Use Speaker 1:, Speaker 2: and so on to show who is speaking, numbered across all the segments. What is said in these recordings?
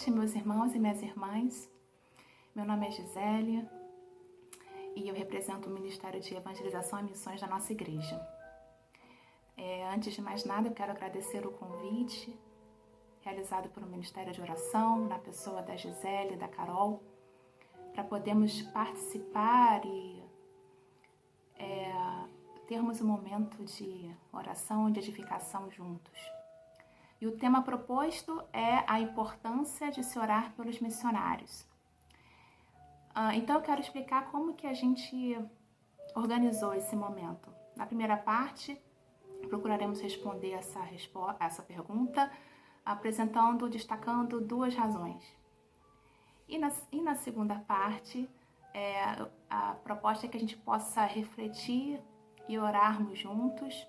Speaker 1: noite, meus irmãos e minhas irmãs. Meu nome é Gisele e eu represento o Ministério de Evangelização e Missões da nossa igreja. Antes de mais nada, eu quero agradecer o convite realizado pelo Ministério de Oração, na pessoa da Gisele e da Carol, para podermos participar e termos um momento de oração e de edificação juntos. E o tema proposto é a importância de se orar pelos missionários. Então eu quero explicar como que a gente organizou esse momento. Na primeira parte, procuraremos responder essa pergunta, destacando duas razões. E na segunda parte, a proposta é que a gente possa refletir e orarmos juntos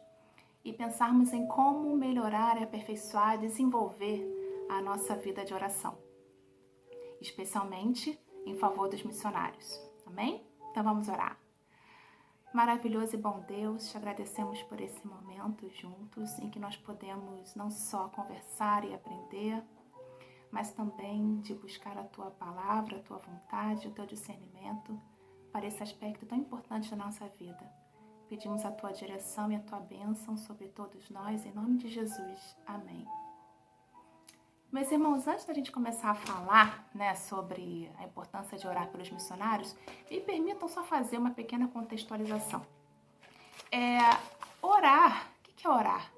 Speaker 1: e pensarmos em como melhorar, aperfeiçoar, desenvolver a nossa vida de oração, especialmente em favor dos missionários. Amém? Então vamos orar. Maravilhoso e bom Deus, te agradecemos por esse momento juntos em que nós podemos não só conversar e aprender, mas também de buscar a Tua palavra, a Tua vontade, o Teu discernimento para esse aspecto tão importante da nossa vida. Pedimos a Tua direção e a Tua bênção sobre todos nós, em nome de Jesus. Amém. Meus irmãos, antes da gente começar a falar, sobre a importância de orar pelos missionários, me permitam só fazer uma pequena contextualização. Orar, o que é orar?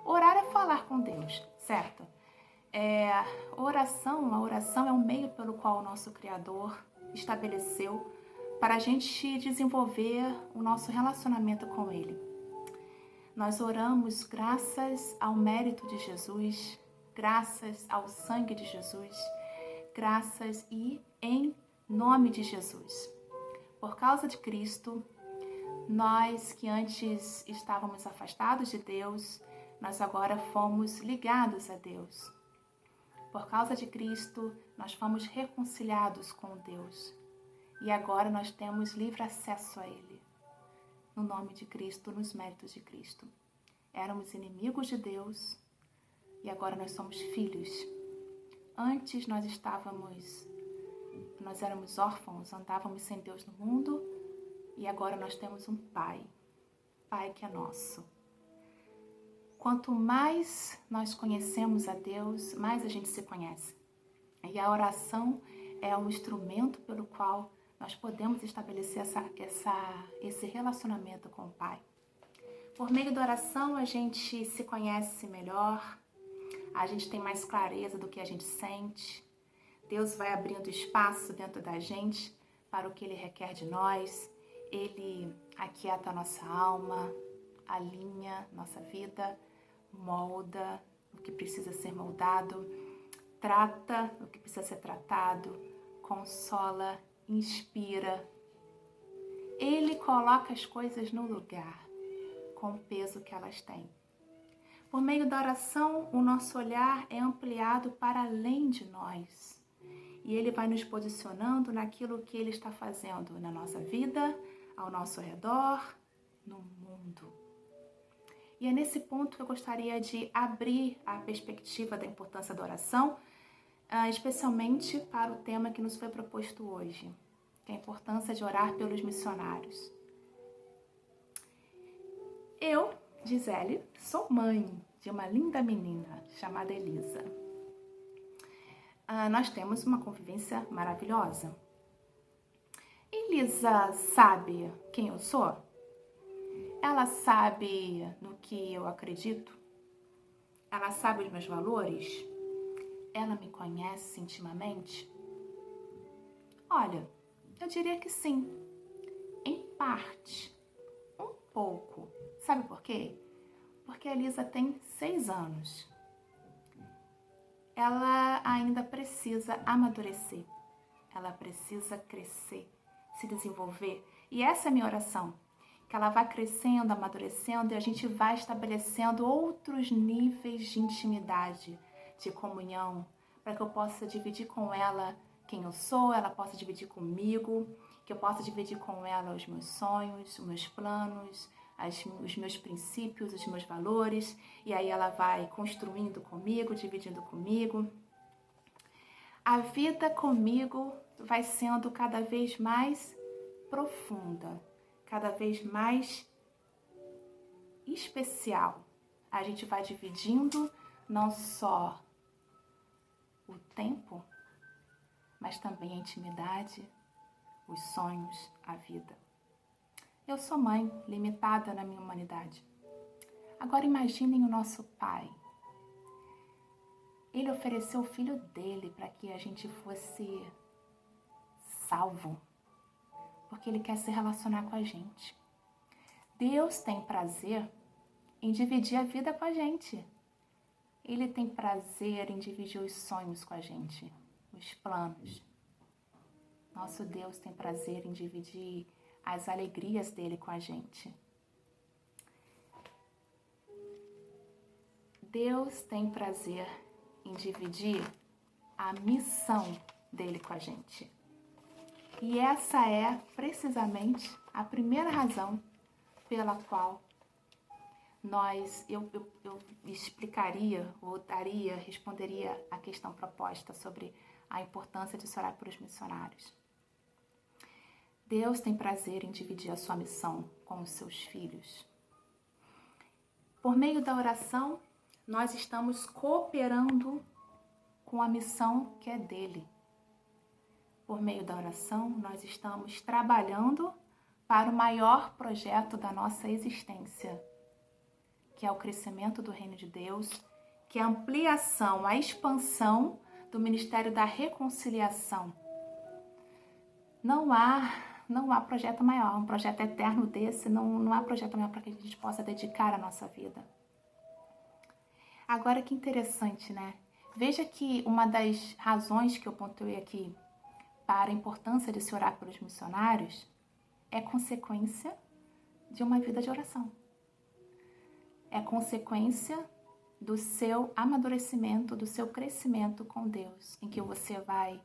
Speaker 1: Orar é falar com Deus, certo? A oração é um meio pelo qual o nosso Criador estabeleceu para a gente desenvolver o nosso relacionamento com Ele. Nós oramos graças ao mérito de Jesus, graças ao sangue de Jesus, graças e em nome de Jesus. Por causa de Cristo, nós que antes estávamos afastados de Deus, nós agora fomos ligados a Deus. Por causa de Cristo, nós fomos reconciliados com Deus. E agora nós temos livre acesso a Ele, no nome de Cristo, nos méritos de Cristo. Éramos inimigos de Deus e agora nós somos filhos. Antes nós éramos órfãos, andávamos sem Deus no mundo e agora nós temos um Pai que é nosso. Quanto mais nós conhecemos a Deus, mais a gente se conhece. E a oração é um instrumento pelo qual nós podemos estabelecer esse relacionamento com o Pai. Por meio da oração, a gente se conhece melhor, a gente tem mais clareza do que a gente sente. Deus vai abrindo espaço dentro da gente para o que Ele requer de nós. Ele aquieta a nossa alma, alinha nossa vida, molda o que precisa ser moldado, trata o que precisa ser tratado, consola, inspira. Ele coloca as coisas no lugar, com o peso que elas têm. Por meio da oração, o nosso olhar é ampliado para além de nós. E Ele vai nos posicionando naquilo que Ele está fazendo na nossa vida, ao nosso redor, no mundo. E é nesse ponto que eu gostaria de abrir a perspectiva da importância da oração, especialmente para o tema que nos foi proposto hoje, que é a importância de orar pelos missionários. Eu, Gisele, sou mãe de uma linda menina chamada Elisa. Nós temos uma convivência maravilhosa. Elisa sabe quem eu sou? Ela sabe no que eu acredito? Ela sabe os meus valores? Ela me conhece intimamente? Olha, eu diria que sim. Em parte. Um pouco. Sabe por quê? Porque a Elisa tem 6 anos. Ela ainda precisa amadurecer. Ela precisa crescer, se desenvolver. E essa é a minha oração. Que ela vá crescendo, amadurecendo e a gente vai estabelecendo outros níveis de intimidade, de comunhão, para que eu possa dividir com ela quem eu sou, ela possa dividir comigo, que eu possa dividir com ela os meus sonhos, os meus planos, os meus princípios, os meus valores, e aí ela vai construindo comigo, dividindo comigo. a vida comigo vai sendo cada vez mais profunda, cada vez mais especial. A gente vai dividindo não só o tempo, mas também a intimidade, os sonhos, a vida. Eu sou mãe, limitada na minha humanidade. Agora imaginem o nosso Pai. Ele ofereceu o Filho dele para que a gente fosse salvo, porque Ele quer se relacionar com a gente. Deus tem prazer em dividir a vida com a gente. Ele tem prazer em dividir os sonhos com a gente, os planos. Nosso Deus tem prazer em dividir as alegrias dele com a gente. Deus tem prazer em dividir a missão dele com a gente. E essa é precisamente a primeira razão pela qual eu explicaria, ou responderia a questão proposta sobre a importância de se orar pelos missionários. Deus tem prazer em dividir a sua missão com os seus filhos. Por meio da oração, nós estamos cooperando com a missão que é dele. Por meio da oração, nós estamos trabalhando para o maior projeto da nossa existência, que é o crescimento do reino de Deus, que é a ampliação, a expansão do ministério da reconciliação. Não há projeto maior, um projeto eterno desse, não há projeto maior para que a gente possa dedicar a nossa vida. Agora que interessante, né? Veja que uma das razões que eu pontuei aqui para a importância de se orar pelos missionários é consequência de uma vida de oração. É consequência do seu amadurecimento, do seu crescimento com Deus, em que você vai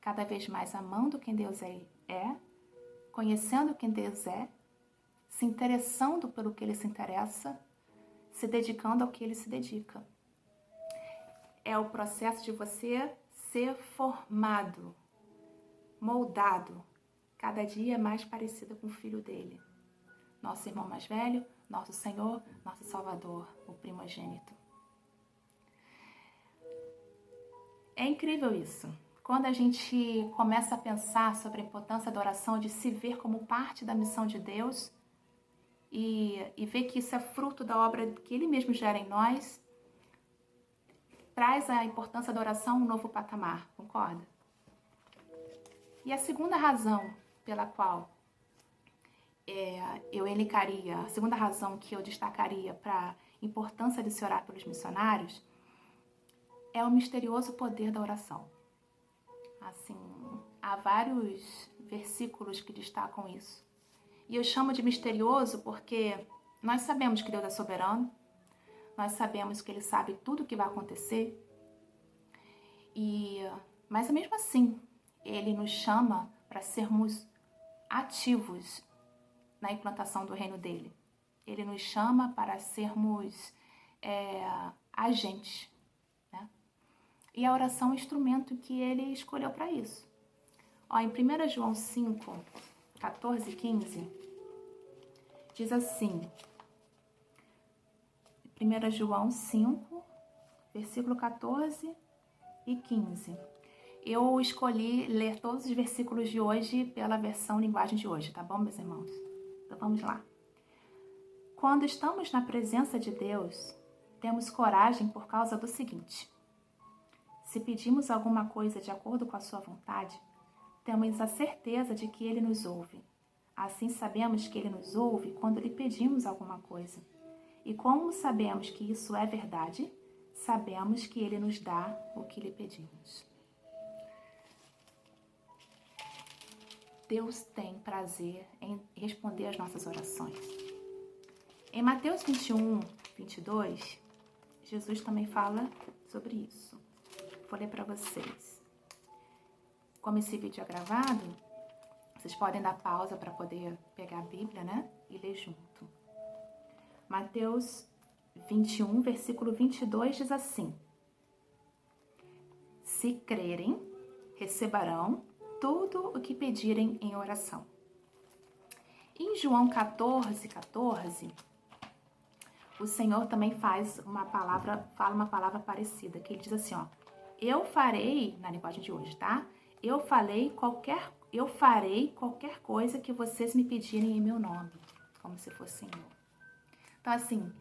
Speaker 1: cada vez mais amando quem Deus é, conhecendo quem Deus é, se interessando pelo que Ele se interessa, se dedicando ao que Ele se dedica. É o processo de você ser formado, moldado, cada dia mais parecido com o Filho dele. Nosso irmão mais velho, nosso Senhor, nosso Salvador, o primogênito. É incrível isso. Quando a gente começa a pensar sobre a importância da oração, de se ver como parte da missão de Deus e ver que isso é fruto da obra que Ele mesmo gera em nós, traz a importância da oração um novo patamar, concorda? E a segunda razão pela qual eu elencaria, a segunda razão que eu destacaria para a importância de se orar pelos missionários é o misterioso poder da oração. Assim, há vários versículos que destacam isso. E eu chamo de misterioso porque nós sabemos que Deus é soberano, nós sabemos que Ele sabe tudo o que vai acontecer, mas mesmo assim, Ele nos chama para sermos ativos na implantação do reino dele. Ele nos chama para sermos agentes, né? E a oração é o instrumento que ele escolheu para isso. Em 1 João 5, 14 e 15, diz assim, 1 João 5, versículo 14 e 15. Eu escolhi ler todos os versículos de hoje pela versão linguagem de hoje, tá bom, meus irmãos? Então vamos lá. Quando estamos na presença de Deus, temos coragem por causa do seguinte: se pedimos alguma coisa de acordo com a sua vontade, temos a certeza de que Ele nos ouve. Assim sabemos que Ele nos ouve quando lhe pedimos alguma coisa. E como sabemos que isso é verdade, sabemos que Ele nos dá o que lhe pedimos. Deus tem prazer em responder às nossas orações. Em Mateus 21, 22, Jesus também fala sobre isso. Vou ler para vocês. Como esse vídeo é gravado, vocês podem dar pausa para poder pegar a Bíblia, né? E ler junto. Mateus 21, versículo 22 diz assim: se crerem, receberão tudo o que pedirem em oração. Em João 14, o Senhor também fala uma palavra parecida, que ele diz assim, ó, eu farei, na linguagem de hoje, tá? Eu farei qualquer coisa que vocês me pedirem em meu nome, como se fosse Senhor. Então, assim,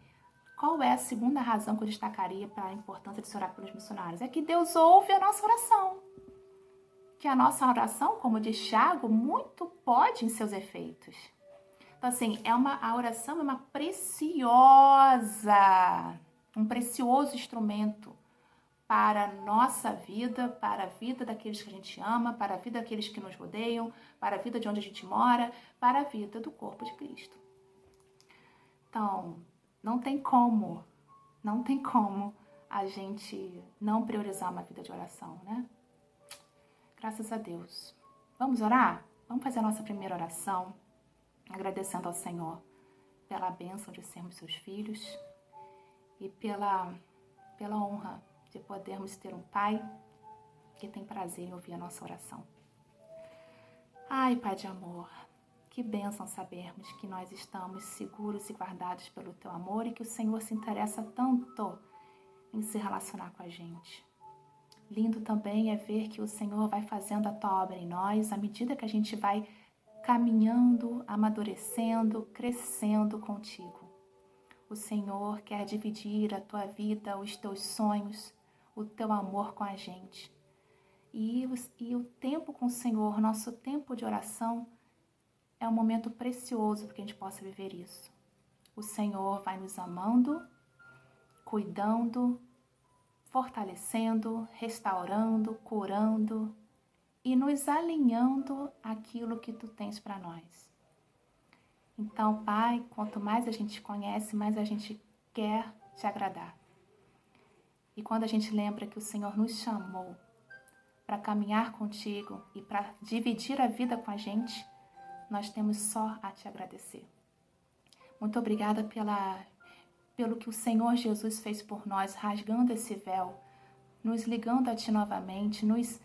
Speaker 1: qual é a segunda razão que eu destacaria para a importância de se orar pelos missionários? É que Deus ouve a nossa oração. Que a nossa oração, como diz Tiago, muito pode em seus efeitos. Então, assim, a oração é um precioso instrumento para a nossa vida, para a vida daqueles que a gente ama, para a vida daqueles que nos rodeiam, para a vida de onde a gente mora, para a vida do corpo de Cristo. Então, não tem como a gente não priorizar uma vida de oração, né? Graças a Deus. Vamos orar? Vamos fazer a nossa primeira oração, agradecendo ao Senhor pela bênção de sermos seus filhos e pela honra de podermos ter um Pai que tem prazer em ouvir a nossa oração. Ai, Pai de amor, que bênção sabermos que nós estamos seguros e guardados pelo Teu amor e que o Senhor se interessa tanto em se relacionar com a gente. Lindo também é ver que o Senhor vai fazendo a Tua obra em nós à medida que a gente vai caminhando, amadurecendo, crescendo contigo. O Senhor quer dividir a Tua vida, os Teus sonhos, o Teu amor com a gente. E o tempo com o Senhor, nosso tempo de oração, é um momento precioso para que a gente possa viver isso. O Senhor vai nos amando, cuidando, fortalecendo, restaurando, curando e nos alinhando àquilo que Tu tens para nós. Então, Pai, quanto mais a gente conhece, mais a gente quer Te agradar. E quando a gente lembra que o Senhor nos chamou para caminhar contigo e para dividir a vida com a gente, nós temos só a Te agradecer. Muito obrigada pelo que o Senhor Jesus fez por nós, rasgando esse véu, nos ligando a Ti novamente, nos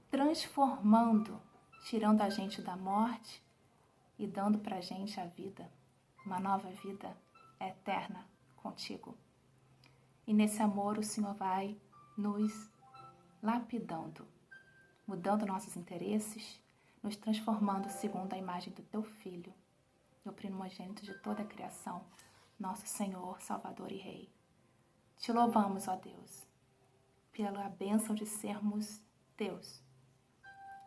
Speaker 1: transformando, tirando a gente da morte e dando para a gente a vida, uma nova vida eterna contigo. E nesse amor o Senhor vai nos lapidando, mudando nossos interesses, nos transformando segundo a imagem do Teu Filho, o primogênito de toda a criação, nosso Senhor, Salvador e Rei. Te louvamos, ó Deus, pela bênção de sermos Teus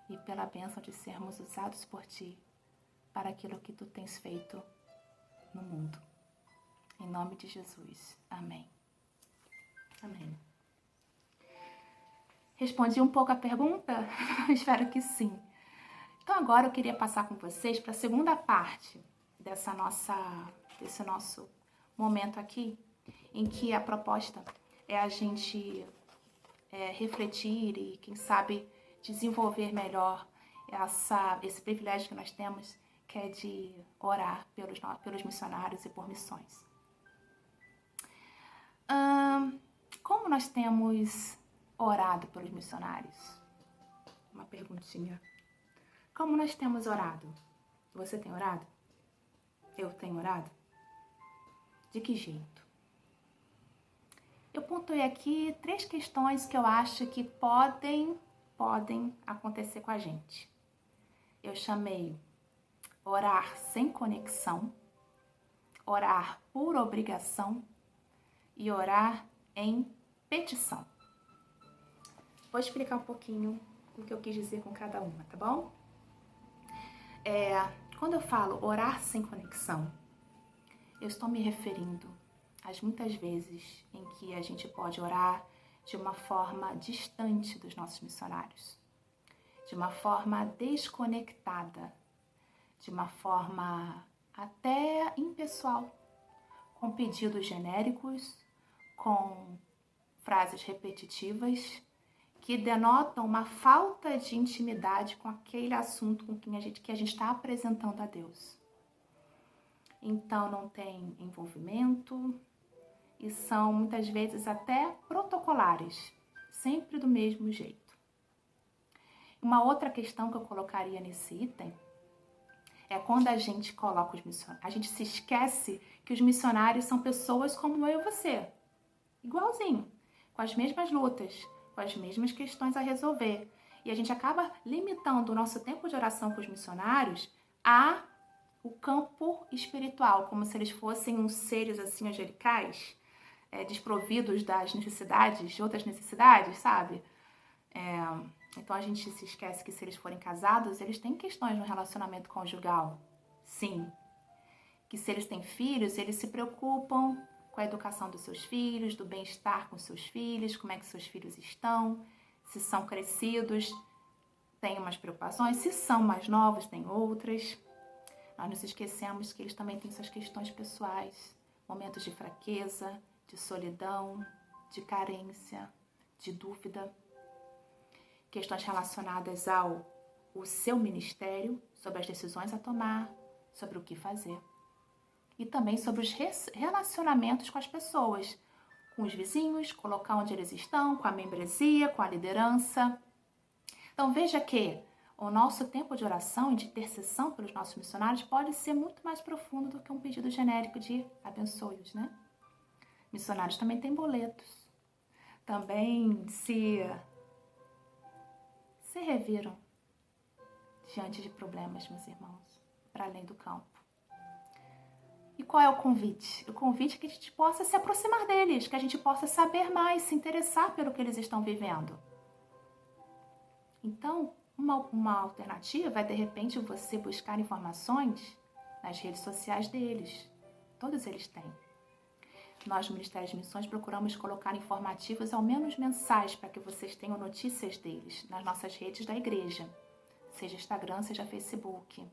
Speaker 1: e pela bênção de sermos usados por Ti para aquilo que Tu tens feito no mundo. Em nome de Jesus. Amém. Amém. Respondi um pouco a pergunta? Espero que sim. Então agora eu queria passar com vocês para a segunda parte desse nosso momento aqui, em que a proposta é a gente refletir e, quem sabe, desenvolver melhor esse privilégio que nós temos, que é de orar pelos missionários e por missões. Como nós temos orado pelos missionários? Uma perguntinha. Como nós temos orado? Você tem orado? Eu tenho orado? De que jeito? Eu pontuei aqui 3 questões que eu acho que podem acontecer com a gente. Eu chamei orar sem conexão, orar por obrigação e orar em petição. Vou explicar um pouquinho o que eu quis dizer com cada uma, tá bom? Quando eu falo orar sem conexão, eu estou me referindo às muitas vezes em que a gente pode orar de uma forma distante dos nossos missionários, de uma forma desconectada, de uma forma até impessoal, com pedidos genéricos, com frases repetitivas que denotam uma falta de intimidade com aquele assunto que a gente está apresentando a Deus. Então não tem envolvimento e são muitas vezes até protocolares, sempre do mesmo jeito. Uma outra questão que eu colocaria nesse item é quando a gente coloca os missionários, a gente se esquece que os missionários são pessoas como eu e você, igualzinho, com as mesmas lutas, com as mesmas questões a resolver. E a gente acaba limitando o nosso tempo de oração com os missionários a o campo espiritual, como se eles fossem uns seres assim angelicais, desprovidos das necessidades, de outras necessidades, sabe? Então a gente se esquece que se eles forem casados, eles têm questões no relacionamento conjugal. Sim. Que se eles têm filhos, eles se preocupam com a educação dos seus filhos, do bem-estar com seus filhos, como é que seus filhos estão, se são crescidos, têm umas preocupações, se são mais novos, têm outras. Nós nos esquecemos que eles também têm suas questões pessoais, momentos de fraqueza, de solidão, de carência, de dúvida, questões relacionadas ao seu ministério, sobre as decisões a tomar, sobre o que fazer. E também sobre os relacionamentos com as pessoas, com os vizinhos, colocar onde eles estão, com a membresia, com a liderança. Então veja que o nosso tempo de oração e de intercessão pelos nossos missionários pode ser muito mais profundo do que um pedido genérico de abençoe-os, né? Missionários também têm boletos, também se reviram diante de problemas, meus irmãos, para além do campo. E qual é o convite? O convite é que a gente possa se aproximar deles, que a gente possa saber mais, se interessar pelo que eles estão vivendo. Então, uma alternativa é, de repente, você buscar informações nas redes sociais deles. Todos eles têm. Nós, no Ministério de Missões, procuramos colocar informativos, ao menos mensais, para que vocês tenham notícias deles nas nossas redes da igreja, seja Instagram, seja Facebook.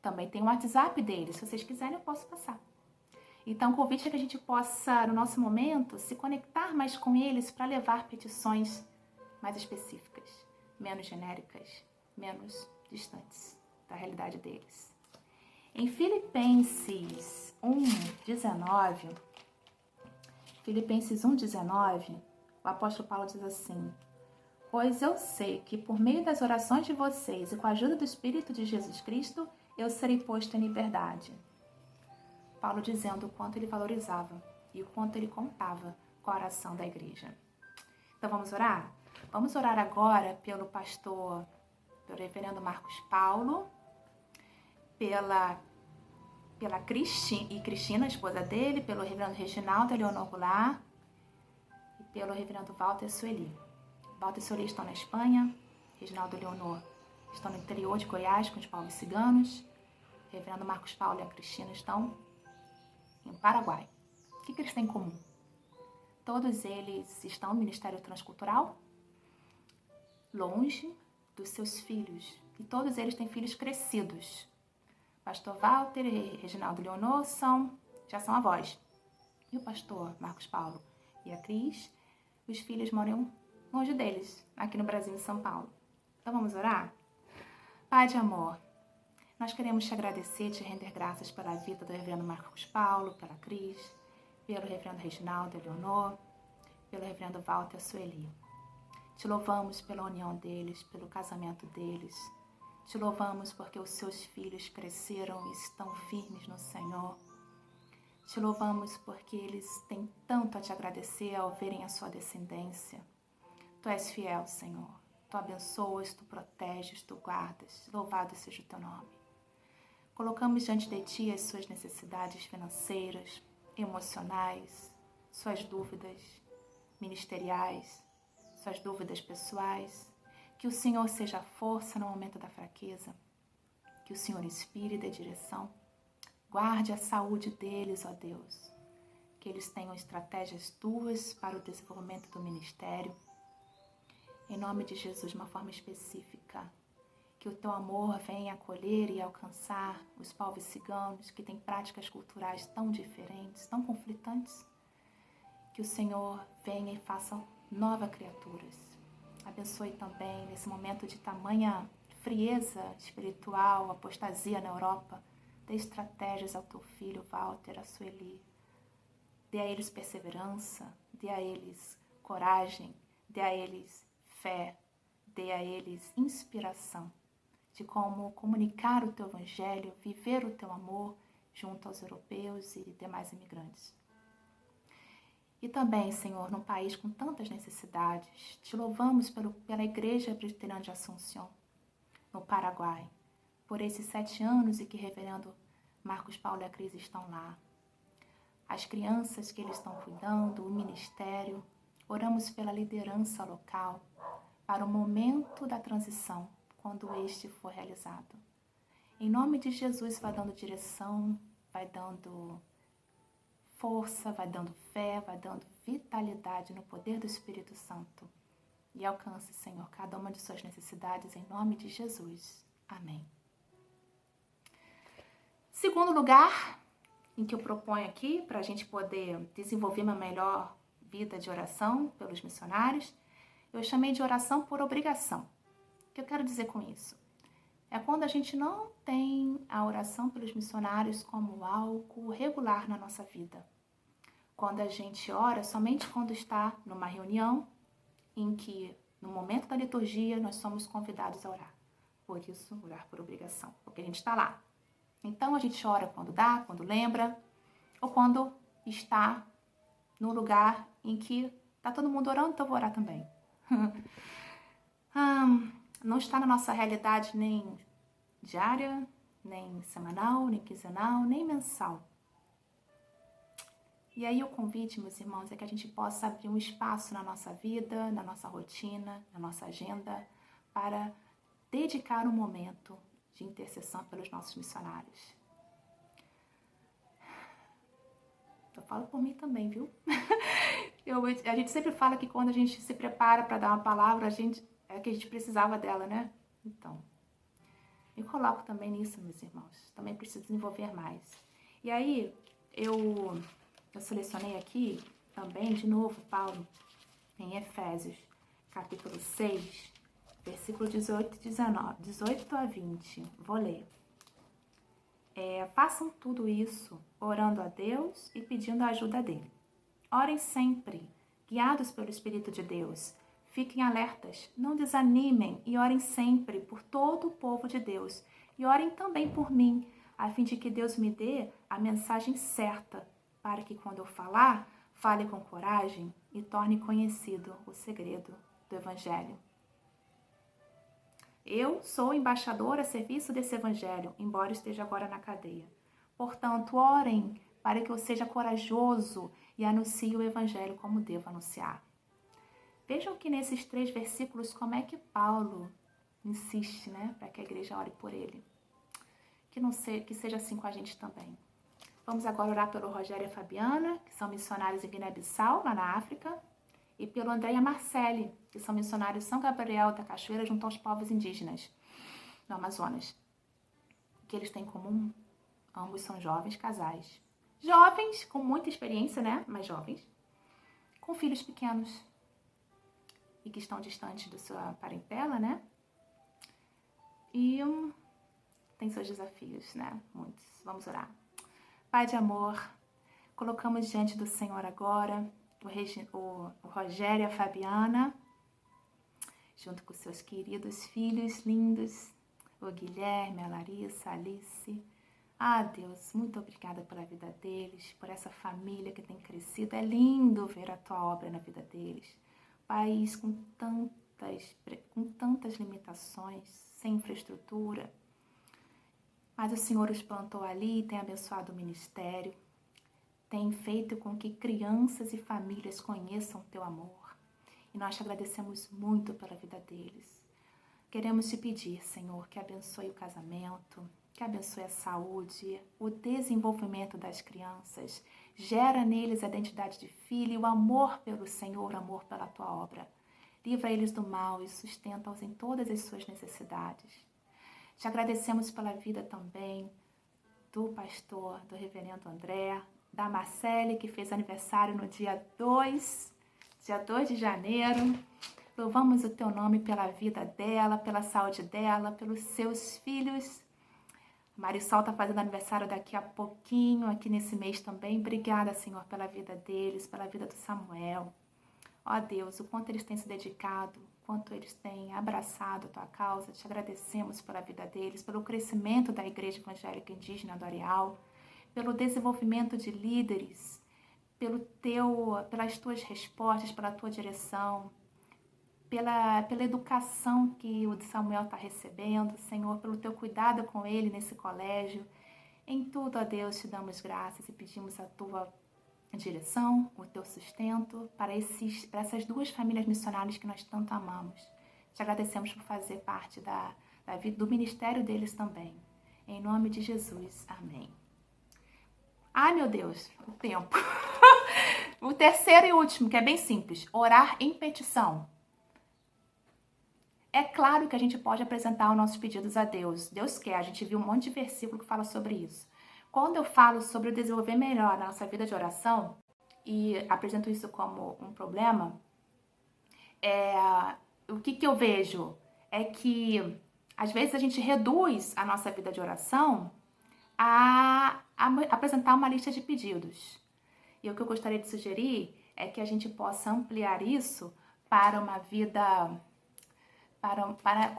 Speaker 1: Também tem o WhatsApp deles, se vocês quiserem eu posso passar. Então o convite é que a gente possa, no nosso momento, se conectar mais com eles para levar petições mais específicas, menos genéricas, menos distantes da realidade deles. Em Filipenses 1:19, o apóstolo Paulo diz assim: pois eu sei que por meio das orações de vocês e com a ajuda do Espírito de Jesus Cristo, eu serei posto em liberdade. Paulo dizendo o quanto ele valorizava e o quanto ele contava com a oração da igreja. Então vamos orar? Vamos orar agora pelo pastor, pelo reverendo Marcos Paulo, pela Cristina, a esposa dele, pelo reverendo Reginaldo Eleonor Goulart e pelo reverendo Walter Sueli. Walter e Sueli estão na Espanha, Reginaldo e Eleonor estão no interior de Goiás com os povos ciganos, o reverendo Marcos Paulo e a Cristina estão em Paraguai. O que eles têm em comum? Todos eles estão no Ministério Transcultural, longe dos seus filhos, e todos eles têm filhos crescidos. Pastor Walter e Reginaldo Leonor já são avós. E o pastor Marcos Paulo e a Cris, os filhos moram longe deles, aqui no Brasil, em São Paulo. Então vamos orar? Pai de amor, nós queremos te agradecer e te render graças pela vida do reverendo Marcos Paulo, pela Cris, pelo reverendo Reginaldo Leonor, pelo reverendo Walter Sueli. Te louvamos pela união deles, pelo casamento deles. Te louvamos porque os seus filhos cresceram e estão firmes no Senhor. Te louvamos porque eles têm tanto a te agradecer ao verem a sua descendência. Tu és fiel, Senhor. Tu abençoas, tu proteges, tu guardas. Louvado seja o teu nome. Colocamos diante de ti as suas necessidades financeiras, emocionais, suas dúvidas ministeriais, suas dúvidas pessoais. Que o Senhor seja a força no momento da fraqueza. Que o Senhor inspire e dê direção. Guarde a saúde deles, ó Deus. Que eles tenham estratégias tuas para o desenvolvimento do ministério. Em nome de Jesus, de uma forma específica. Que o teu amor venha acolher e alcançar os povos ciganos que têm práticas culturais tão diferentes, tão conflitantes. Que o Senhor venha e faça novas criaturas. Abençoe também nesse momento de tamanha frieza espiritual, apostasia na Europa. Dê estratégias ao teu filho Walter, a Sueli. Dê a eles perseverança, dê a eles coragem, dê a eles fé, dê a eles inspiração de como comunicar o teu evangelho, viver o teu amor junto aos europeus e demais imigrantes. E também, Senhor, num país com tantas necessidades, te louvamos pela Igreja Presbiteriana de Assunção, no Paraguai, por esses 7 anos e que reverendo Marcos Paulo e a Cris estão lá. As crianças que eles estão cuidando, o ministério, oramos pela liderança local, para o momento da transição, quando este for realizado. Em nome de Jesus, vai dando direção, vai dando força, vai dando fé, vai dando vitalidade no poder do Espírito Santo. E alcance, Senhor, cada uma de suas necessidades, em nome de Jesus. Amém. Segundo lugar, em que eu proponho aqui, para a gente poder desenvolver uma melhor vida de oração pelos missionários, eu chamei de oração por obrigação. O que eu quero dizer com isso? É quando a gente não tem a oração pelos missionários como algo regular na nossa vida. Quando a gente ora somente quando está numa reunião em que, no momento da liturgia, nós somos convidados a orar. Por isso, orar por obrigação, porque a gente está lá. Então, a gente ora quando dá, quando lembra, ou quando está num lugar em que está todo mundo orando, então eu vou orar também. Não está na nossa realidade nem diária, nem semanal, nem quinzenal, nem mensal. E aí o convite, meus irmãos, é que a gente possa abrir um espaço na nossa vida, na nossa rotina, na nossa agenda, para dedicar um momento de intercessão pelos nossos missionários. Eu falo por mim também, viu? A gente sempre fala que quando a gente se prepara para dar uma palavra, é que a gente precisava dela, né? Então, me coloco também nisso, meus irmãos. Também preciso desenvolver mais. E aí, eu selecionei aqui também, de novo, Paulo, em Efésios, capítulo 6, versículo 18 a 20. Vou ler. Façam tudo isso orando a Deus e pedindo a ajuda dele. Orem sempre, guiados pelo Espírito de Deus. Fiquem alertas, não desanimem e orem sempre por todo o povo de Deus. E orem também por mim, a fim de que Deus me dê a mensagem certa, para que quando eu falar, fale com coragem e torne conhecido o segredo do Evangelho. Eu sou embaixador a serviço desse Evangelho, embora esteja agora na cadeia. Portanto, orem para que eu seja corajoso e anuncie o Evangelho como devo anunciar. Vejam que nesses 3 versículos como é que Paulo insiste, né, para que a igreja ore por ele. Que seja assim com a gente também. Vamos agora orar pelo Rogério e a Fabiana, que são missionários em Guiné-Bissau, lá na África, e pelo André e a Marcele, que são missionários em São Gabriel da Cachoeira, junto aos povos indígenas no Amazonas. O que eles têm em comum? Ambos são jovens casais. Jovens, com muita experiência, né? Mas jovens, com filhos pequenos e que estão distantes da sua parentela, né? E tem seus desafios, né? Muitos. Vamos orar. Pai de amor, colocamos diante do Senhor agora o Rogério e a Fabiana, junto com seus queridos filhos lindos, o Guilherme, a Larissa, a Alice. Deus, muito obrigada pela vida deles, por essa família que tem crescido. É lindo ver a tua obra na vida deles. País com tantas limitações, sem infraestrutura. Mas o Senhor os plantou ali, tem abençoado o ministério, tem feito com que crianças e famílias conheçam o teu amor. E nós te agradecemos muito pela vida deles. Queremos te pedir, Senhor, que abençoe o casamento, que abençoe a saúde, o desenvolvimento das crianças, gera neles a identidade de filho e o amor pelo Senhor, o amor pela tua obra. Livra eles do mal e sustenta-os em todas as suas necessidades. Te agradecemos pela vida também do pastor, do reverendo André, da Marcele, que fez aniversário no dia 2 de janeiro. Louvamos o teu nome pela vida dela, pela saúde dela, pelos seus filhos. Marisol está fazendo aniversário daqui a pouquinho, aqui nesse mês também. Obrigada, Senhor, pela vida deles, pela vida do Samuel. Ó Deus, o quanto eles têm se dedicado, quanto eles têm abraçado a Tua causa. Te agradecemos pela vida deles, pelo crescimento da Igreja Evangélica Indígena do Areal, pelo desenvolvimento de líderes, pelas Tuas respostas, pela Tua direção, pela educação que o Samuel está recebendo, Senhor, pelo Teu cuidado com ele nesse colégio. Em tudo, ó Deus, Te damos graças e pedimos a Tua direção, o Teu sustento para essas duas famílias missionárias que nós tanto amamos. Te agradecemos por fazer parte do ministério deles também. Em nome de Jesus, amém. Ai, meu Deus, o tempo. O terceiro e último, que é bem simples, orar em petição. É claro que a gente pode apresentar os nossos pedidos a Deus. Deus quer, a gente viu um monte de versículo que fala sobre isso. Quando eu falo sobre desenvolver melhor a nossa vida de oração, e apresento isso como um problema, o que eu vejo é que, às vezes, a gente reduz a nossa vida de oração a apresentar uma lista de pedidos. E o que eu gostaria de sugerir é que a gente possa ampliar isso para uma vida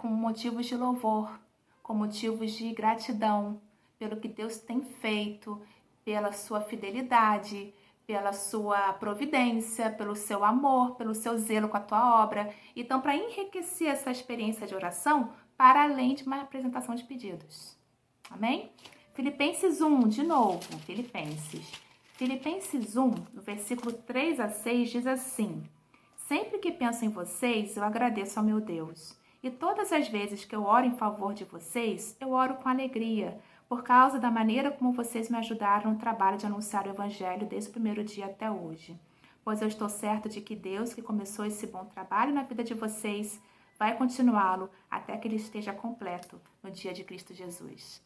Speaker 1: com motivos de louvor, com motivos de gratidão pelo que Deus tem feito, pela sua fidelidade, pela sua providência, pelo seu amor, pelo seu zelo com a tua obra. Então, para enriquecer essa experiência de oração, para além de uma apresentação de pedidos. Amém? Filipenses 1, de novo, Filipenses 1, no versículo 3 a 6, diz assim: Sempre que penso em vocês, eu agradeço ao meu Deus. E todas as vezes que eu oro em favor de vocês, eu oro com alegria, por causa da maneira como vocês me ajudaram no trabalho de anunciar o Evangelho desde o primeiro dia até hoje. Pois eu estou certo de que Deus, que começou esse bom trabalho na vida de vocês, vai continuá-lo até que ele esteja completo no dia de Cristo Jesus.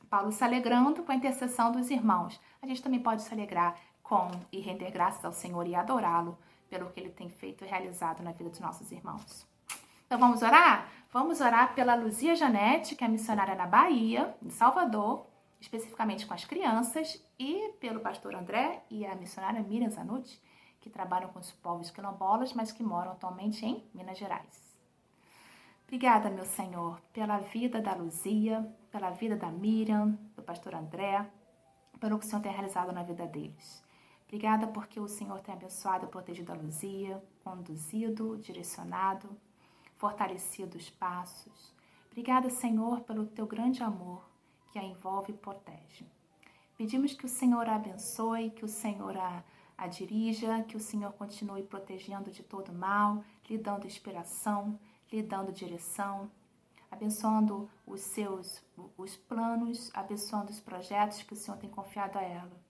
Speaker 1: Paulo se alegrando com a intercessão dos irmãos. A gente também pode se alegrar e render graças ao Senhor e adorá-lo pelo que ele tem feito e realizado na vida dos nossos irmãos. Então vamos orar? Vamos orar pela Luzia Janete, que é missionária na Bahia, em Salvador, especificamente com as crianças, e pelo pastor André e a missionária Miriam Zanucci, que trabalham com os povos quilombolas, mas que moram atualmente em Minas Gerais. Obrigada, meu Senhor, pela vida da Luzia, pela vida da Miriam, do pastor André, pelo que o Senhor tem realizado na vida deles. Obrigada porque o Senhor tem abençoado e protegido a Luzia, conduzido, direcionado, fortalecido os passos. Obrigada, Senhor, pelo teu grande amor que a envolve e protege. Pedimos que o Senhor a abençoe, que o Senhor a dirija, que o Senhor continue protegendo de todo mal, lhe dando inspiração, lhe dando direção, abençoando os planos, abençoando os projetos que o Senhor tem confiado a ela.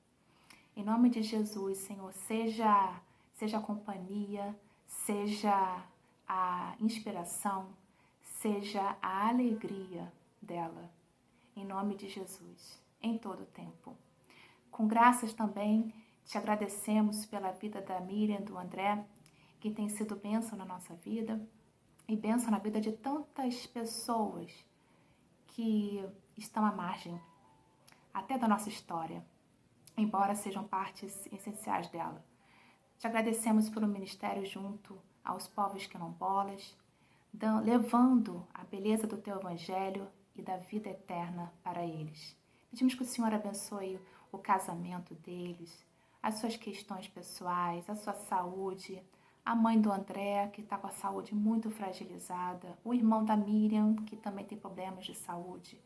Speaker 1: Em nome de Jesus, Senhor, seja a companhia, seja a inspiração, seja a alegria dela. Em nome de Jesus, em todo o tempo. Com graças também, te agradecemos pela vida da Miriam, do André, que tem sido bênção na nossa vida e bênção na vida de tantas pessoas que estão à margem, até da nossa história, embora sejam partes essenciais dela. Te agradecemos pelo ministério junto aos povos quilombolas, levando a beleza do teu evangelho e da vida eterna para eles. Pedimos que o Senhor abençoe o casamento deles, as suas questões pessoais, a sua saúde, a mãe do André, que está com a saúde muito fragilizada, o irmão da Miriam, que também tem problemas de saúde.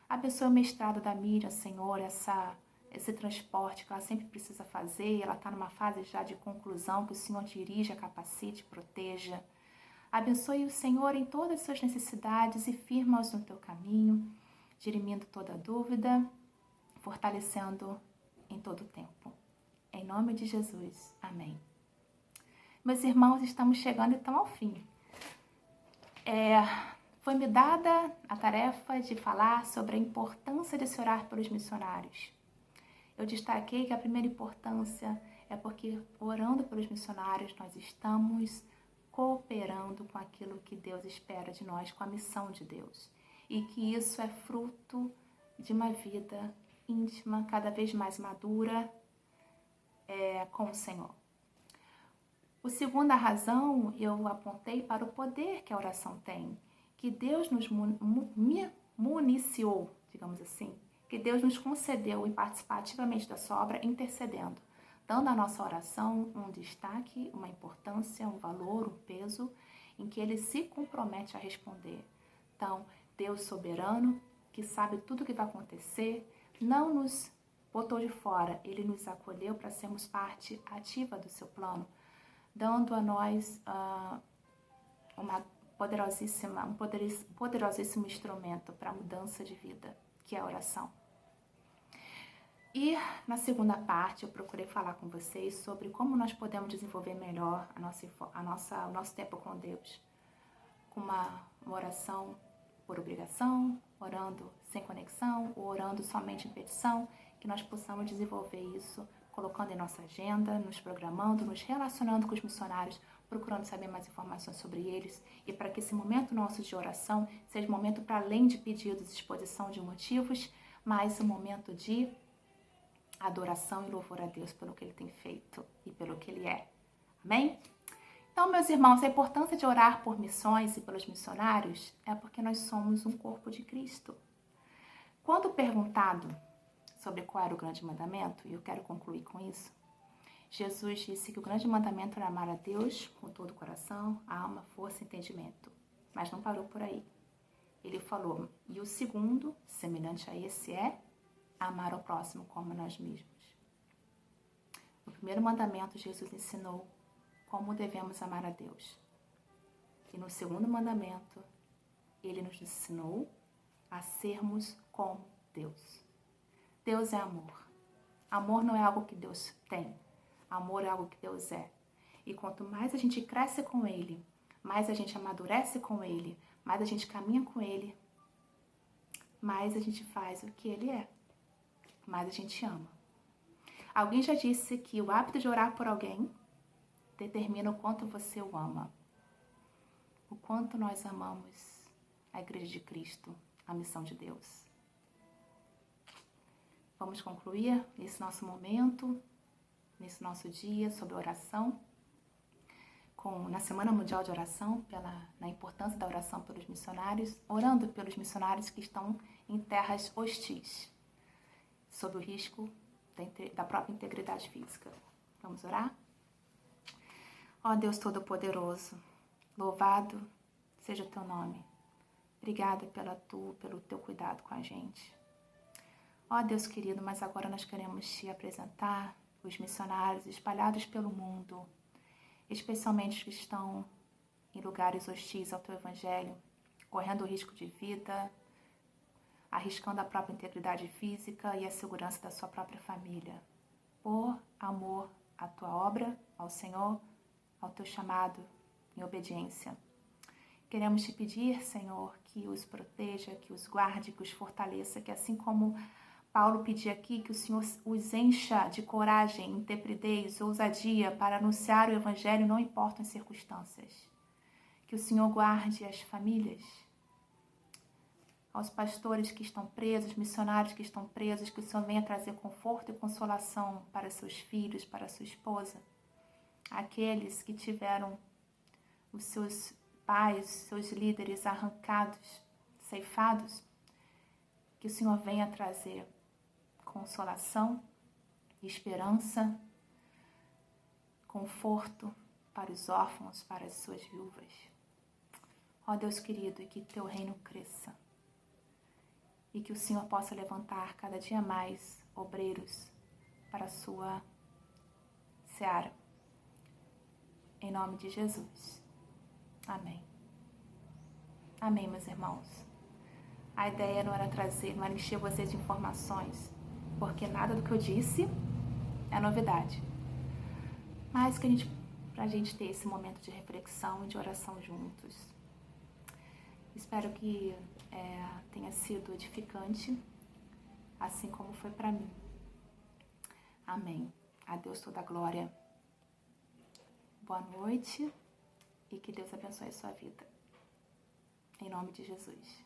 Speaker 1: Abençoe o mestrado da Miriam, Senhor, esse transporte que ela sempre precisa fazer, ela está numa fase já de conclusão, que o Senhor dirija, capacite, proteja. Abençoe o Senhor em todas as suas necessidades e firma-os no teu caminho, dirimindo toda dúvida, fortalecendo em todo o tempo. Em nome de Jesus. Amém. Meus irmãos, estamos chegando então ao fim. Foi-me dada a tarefa de falar sobre a importância de se orar pelos missionários. Eu destaquei que a primeira importância é porque, orando pelos missionários, nós estamos cooperando com aquilo que Deus espera de nós, com a missão de Deus. E que isso é fruto de uma vida íntima, cada vez mais madura com o Senhor. A segunda razão, eu apontei para o poder que a oração tem, que Deus nos municiou, digamos assim, que Deus nos concedeu em participar ativamente da sua obra, intercedendo, dando à nossa oração um destaque, uma importância, um valor, um peso, em que Ele se compromete a responder. Então, Deus soberano, que sabe tudo o que vai acontecer, não nos botou de fora, Ele nos acolheu para sermos parte ativa do seu plano, dando a nós um poderosíssimo instrumento para a mudança de vida, que é a oração. E na segunda parte eu procurei falar com vocês sobre como nós podemos desenvolver melhor o nosso tempo com Deus, com uma oração por obrigação, orando sem conexão, ou orando somente em petição, que nós possamos desenvolver isso, colocando em nossa agenda, nos programando, nos relacionando com os missionários, procurando saber mais informações sobre eles, e para que esse momento nosso de oração seja um momento para além de pedidos, exposição de motivos, mas um momento de adoração e louvor a Deus pelo que Ele tem feito e pelo que Ele é. Amém? Então, meus irmãos, a importância de orar por missões e pelos missionários é porque nós somos um corpo de Cristo. Quando perguntado sobre qual era o grande mandamento, e eu quero concluir com isso, Jesus disse que o grande mandamento era amar a Deus com todo o coração, alma, força e entendimento. Mas não parou por aí. Ele falou, e o segundo, semelhante a esse, é amar ao próximo como nós mesmos. No primeiro mandamento, Jesus ensinou como devemos amar a Deus. E no segundo mandamento, Ele nos ensinou a sermos como Deus. Deus é amor. Amor não é algo que Deus tem. Amor é algo que Deus é. E quanto mais a gente cresce com Ele, mais a gente amadurece com Ele, mais a gente caminha com Ele, mais a gente faz o que Ele é. Mais a gente ama. Alguém já disse que o hábito de orar por alguém determina o quanto você o ama. O quanto nós amamos a Igreja de Cristo, a missão de Deus. Vamos concluir nesse nosso momento, nesse nosso dia sobre oração, na Semana Mundial de Oração, na importância da oração pelos missionários, orando pelos missionários que estão em terras hostis, sob o risco da própria integridade física. Vamos orar? Ó Deus Todo-Poderoso, louvado seja o Teu nome. Obrigada pelo Teu cuidado com a gente. Ó Deus querido, mas agora nós queremos Te apresentar os missionários espalhados pelo mundo, especialmente os que estão em lugares hostis ao Teu Evangelho, correndo o risco de vida, arriscando a própria integridade física e a segurança da sua própria família, por amor à Tua obra, ao Senhor, ao Teu chamado em obediência. Queremos Te pedir, Senhor, que os proteja, que os guarde, que os fortaleça, que assim como Paulo pedia aqui, que o Senhor os encha de coragem, intrepidez, ousadia para anunciar o Evangelho, não importam as circunstâncias. Que o Senhor guarde as famílias, aos pastores que estão presos, missionários que estão presos, que o Senhor venha trazer conforto e consolação para seus filhos, para sua esposa. Aqueles que tiveram os seus pais, seus líderes arrancados, ceifados, que o Senhor venha trazer consolação, esperança, conforto para os órfãos, para as suas viúvas. Ó Deus querido, e que Teu reino cresça. E que o Senhor possa levantar cada dia mais obreiros para a sua seara. Em nome de Jesus. Amém. Amém, meus irmãos. A ideia não era encher vocês de informações, porque nada do que eu disse é novidade. Mas pra gente ter esse momento de reflexão e de oração juntos. Espero que tenha sido edificante, assim como foi para mim. Amém. A Deus toda a glória. Boa noite e que Deus abençoe a sua vida. Em nome de Jesus.